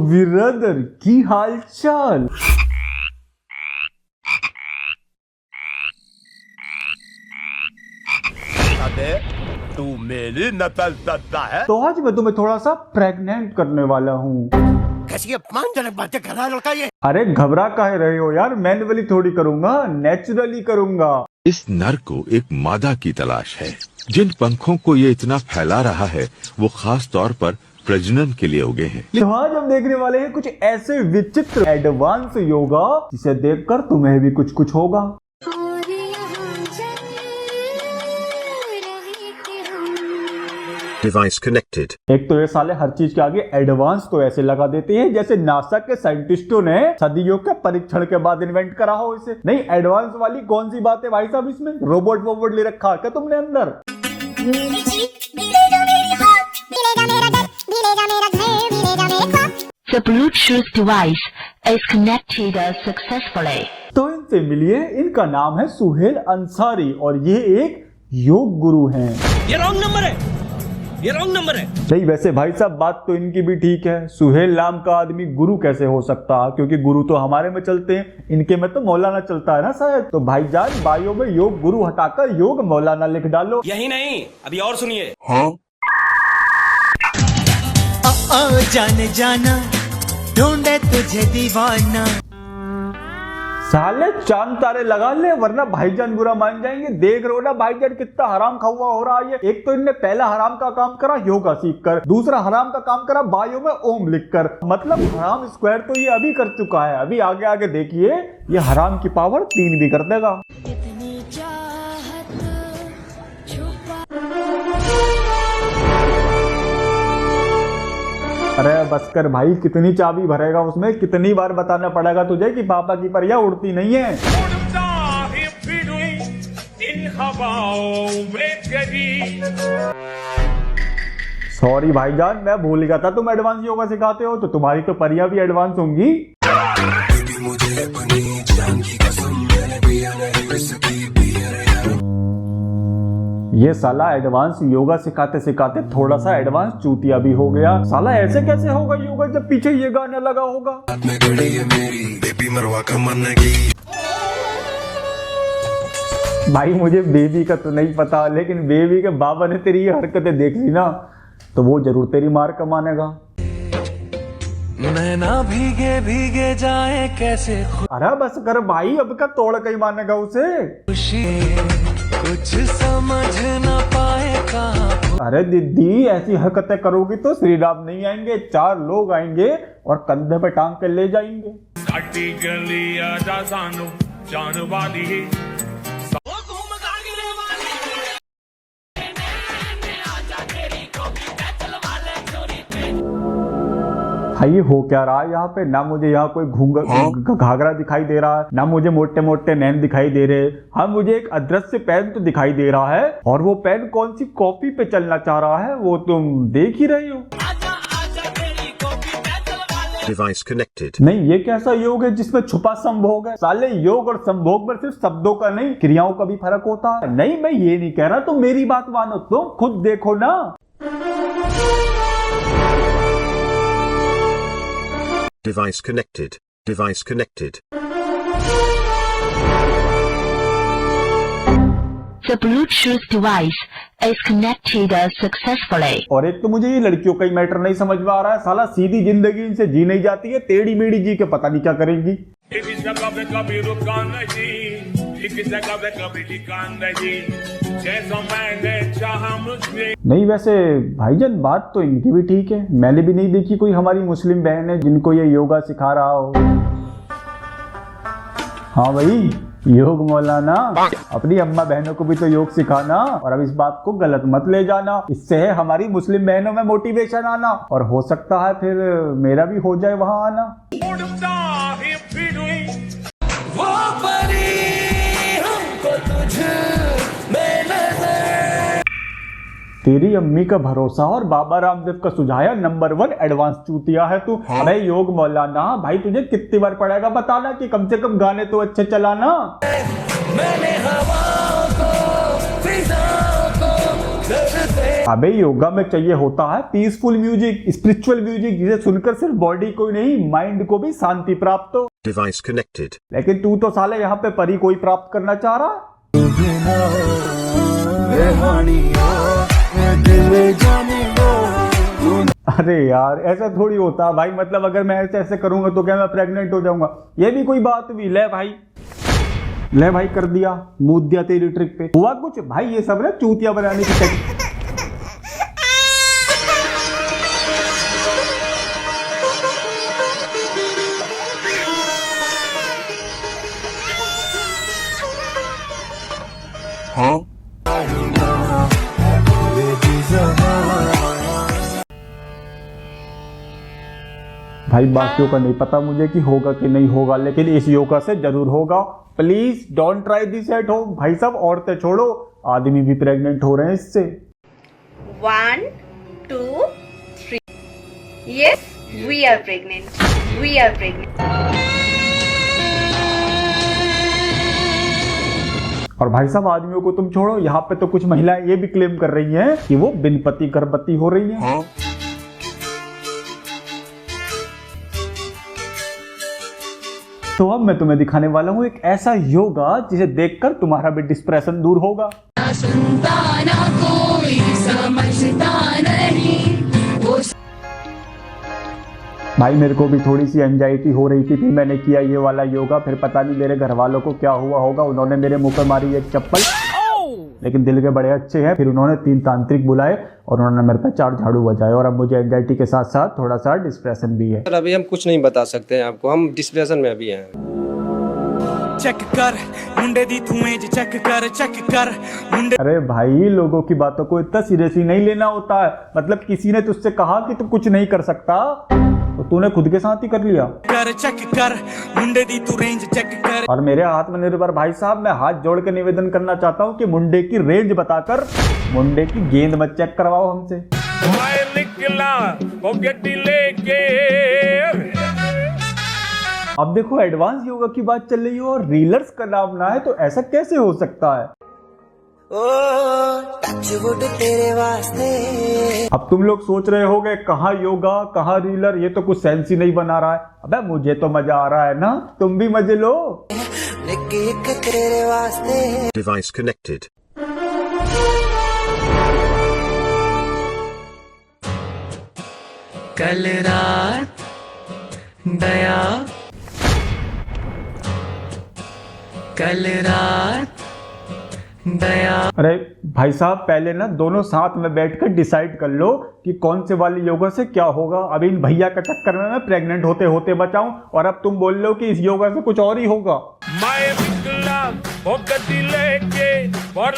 Brother की हाल चाल। अबे तू मेरी नकल करता है? तो आज मैं तुम्हें थोड़ा सा प्रेग्नेंट करने वाला हूँ। कैसी अपमानजनक बातें कर रहा है लड़का ये। अरे घबरा काहे रहे हो यार, मैन्युअली थोड़ी करूंगा, नेचुरली करूंगा। इस नर को एक मादा की तलाश है। जिन पंखों को ये इतना फैला रहा है वो खास तौर पर प्रजनन के लिए उगे हैं। तो आज हम देखने वाले हैं कुछ ऐसे विचित्र एडवांस योगा जिसे देखकर तुम्हें भी कुछ कुछ होगा। Device connected. एक तो ये साले हर चीज के आगे एडवांस तो ऐसे लगा देते हैं जैसे नासा के साइंटिस्टों ने सदियों के परीक्षण के बाद इन्वेंट करा हो इसे। नहीं, एडवांस वाली कौन सी बात है भाई साहब इसमें? रोबोट वोबोट ले रखा क्या तुमने अंदर? The Bluetooth device is connected successfully. तो इनसे मिलिए, इनका नाम है सुहेल अंसारी और ये एक योग गुरु हैं। ये रॉन्ग नंबर है, ये रॉन्ग नंबर है। नहीं वैसे भाई साहब बात तो इनकी भी ठीक है, सुहेल नाम का आदमी गुरु कैसे हो सकता है, क्योंकि गुरु तो हमारे में चलते हैं, इनके में तो मौलाना चलता है ना शायद। तो भाईजान बायो में योग गुरु हटाकर योग मौलाना लिख डालो। यही नहीं, अभी और सुनिए। हाँ? जाने जाना ढूंढे तुझे दीवाना। साले चांद तारे लगा ले वरना भाईजान बुरा मान जाएंगे। देख रहे हो ना भाईजान कितना हराम खावा हो रहा है। एक तो इनने पहला हराम का काम करा योगा सीख कर, दूसरा हराम का काम करा बायो में ओम लिख कर। मतलब हराम स्क्वायर तो ये अभी कर चुका है, अभी आगे आगे देखिए ये हराम की पावर 3 भी कर देगा। अरे बस कर भाई, कितनी चाबी भरेगा उसमें? कितनी बार बताना पड़ेगा तुझे कि पापा की परियां उड़ती नहीं है। सॉरी भाईजान, मैं भूल गया था तुम एडवांस योगा सिखाते हो, तो तुम्हारी तो परियां भी एडवांस होंगी। ये साला एडवांस योगा सिखाते सिखाते थोड़ा सा एडवांस चूतिया भी हो गया। साला ऐसे कैसे होगा योगा जब पीछे ये गाना लगा होगा? भाई मुझे बेबी का तो नहीं पता, लेकिन बेबी के बाबा ने तेरी ये हरकतें देख ली ना तो वो जरूर तेरी मार कमानेगा। नैना भीगे भीगे जाए कैसे अरे बस कर भाई, अब का तोड़ कहीं मानेगा उसे। खुशी कुछ समझ न पाए कहाँ। अरे दीदी ऐसी हरकतें करोगी तो श्री राम नहीं आएंगे, 4 लोग आएंगे और कंधे पे टांग के ले जाएंगे। भाई हो क्या रहा है यहाँ पे? ना मुझे यहाँ कोई घाघरा दिखाई दे रहा है, ना मुझे मोटे मोटे नैन दिखाई दे रहे। हाँ मुझे एक अदृश्य पेन तो दिखाई दे रहा है, और वो पेन कौन सी कॉपी पे चलना चाह रहा है वो तुम देख ही रही हो। Device connected. नहीं ये कैसा योग है जिसमें छुपा संभोग है? साले योग और संभोग में सिर्फ शब्दों का नहीं क्रियाओं का भी फर्क होता है। नहीं मैं ये नहीं कह रहा, तुम मेरी बात मानो, तुम खुद देखो ना। Device connected. Device connected. The Bluetooth device is connected successfully. और एक तो मुझे ये लड़कियों का ही मैटर नहीं समझ में आ रहा है। साला सीधी जिंदगी इनसे जी नहीं जाती है, टेढ़ी मेढ़ी जी के पता नहीं क्या करेंगी। नहीं वैसे भाईजान बात तो इनकी भी ठीक है, मैंने भी नहीं देखी कोई हमारी मुस्लिम बहन है जिनको ये योगा सिखा रहा हो। हाँ भाई योग मौलाना, अपनी अम्मा बहनों को भी तो योग सिखाना, और अब इस बात को गलत मत ले जाना, इससे है हमारी मुस्लिम बहनों में मोटिवेशन आना, और हो सकता है फिर मेरा भी हो जाए वहां आना। तेरी अम्मी का भरोसा और बाबा रामदेव का सुझाया नंबर 1 एडवांस चूतिया है तू। अरे योग मौलाना भाई तुझे कितनी बार पड़ेगा बताना कि कम से कम गाने तो अच्छे चलाना। मैंने हवाओं को, फिजाओं को अबे योगा में चाहिए होता है पीसफुल म्यूजिक, स्पिरिचुअल म्यूजिक, जिसे सुनकर सिर्फ बॉडी को ही नहीं माइंड को भी शांति प्राप्त हो। Device connected. लेकिन तू तो साले यहाँ पे परी कोई प्राप्त करना चाह रहा। अरे यार ऐसा थोड़ी होता भाई, मतलब अगर मैं ऐसे ऐसे करूंगा तो क्या मैं प्रेग्नेंट हो जाऊंगा? ये भी कोई बात हुई? ले भाई कर दिया, मूद दिया तेरी ट्रिक पे। हुआ कुछ भाई? ये सब ना चूतिया बनाने की टेक्निक। भाई बाकियों का नहीं पता मुझे कि होगा कि नहीं होगा, लेकिन इस योगा से जरूर होगा। Please don't try this at home. भाई साहब औरतें छोड़ो, आदमी भी प्रेग्नेंट हो रहे हैं इससे। 1, 2, 3. Yes, we are pregnant. We are pregnant. और भाई साहब आदमियों को तुम छोड़ो, यहाँ पे तो कुछ महिलाएं ये भी क्लेम कर रही हैं कि वो बिन पति गर्भवती हो रही हैं। तो अब मैं तुम्हें दिखाने वाला हूँ एक ऐसा योगा जिसे देखकर तुम्हारा भी डिप्रेशन दूर होगा। भाई मेरे को भी थोड़ी सी एंजाइटी हो रही थी, फिर मैंने किया ये वाला योगा। फिर पता नहीं मेरे घर वालों को क्या हुआ होगा, उन्होंने मेरे मुंह पर मारी एक चप्पल, लेकिन दिल के बड़े अच्छे हैं। फिर उन्होंने 3 तांत्रिक बुलाए और उन्होंने मेरे पे 4 झाड़ू बजाए, और अब मुझे एंजाइटी के साथ साथ थोड़ा सा डिप्रेशन भी है। सर अभी हम कुछ नहीं बता सकते हैं आपको, हम डिप्रेशन में अभी हैं। चेक कर मुंडे दी तू एज चेक कर मुंडे। अरे भाई लोगों की बातों को इतना सीरियसली नहीं लेना होता है। मतलब किसी ने तुझसे कहा कि तू कुछ नहीं कर सकता तो तूने खुद के साथ ही कर लिया। चेक कर मुंडे दी तू रेंज चेक कर। और मेरे आत्मनिर्भर भाई साहब, मैं हाथ जोड़ के निवेदन करना चाहता हूँ कि मुंडे की रेंज बताकर मुंडे की गेंद मत चेक करवाओ हमसे। मैं निकला पॉकेट लेके। अब देखो एडवांस योगा की बात चल रही है और रीलर्स का नाम ना है, तो ऐसा कैसे हो सकता है? तेरे वास्ते। अब तुम लोग सोच रहे होगे कहाँ योगा कहाँ रीलर, ये तो कुछ सेंस ही नहीं बना रहा है। अबे मुझे तो मजा आ रहा है ना, तुम भी मजे लो। तेरे वास्ते। Device connected. कल रात दया, कल रात दया। अरे भाई साहब पहले ना दोनों साथ में बैठकर डिसाइड कर लो कि कौन से वाले योगा से क्या होगा। अभी इन भैया का चक्कर में मैं प्रेग्नेंट होते होते बचाऊं, और अब तुम बोल लो कि इस योगा से कुछ और ही होगा। मैं निकला पॉकेट लेके, पर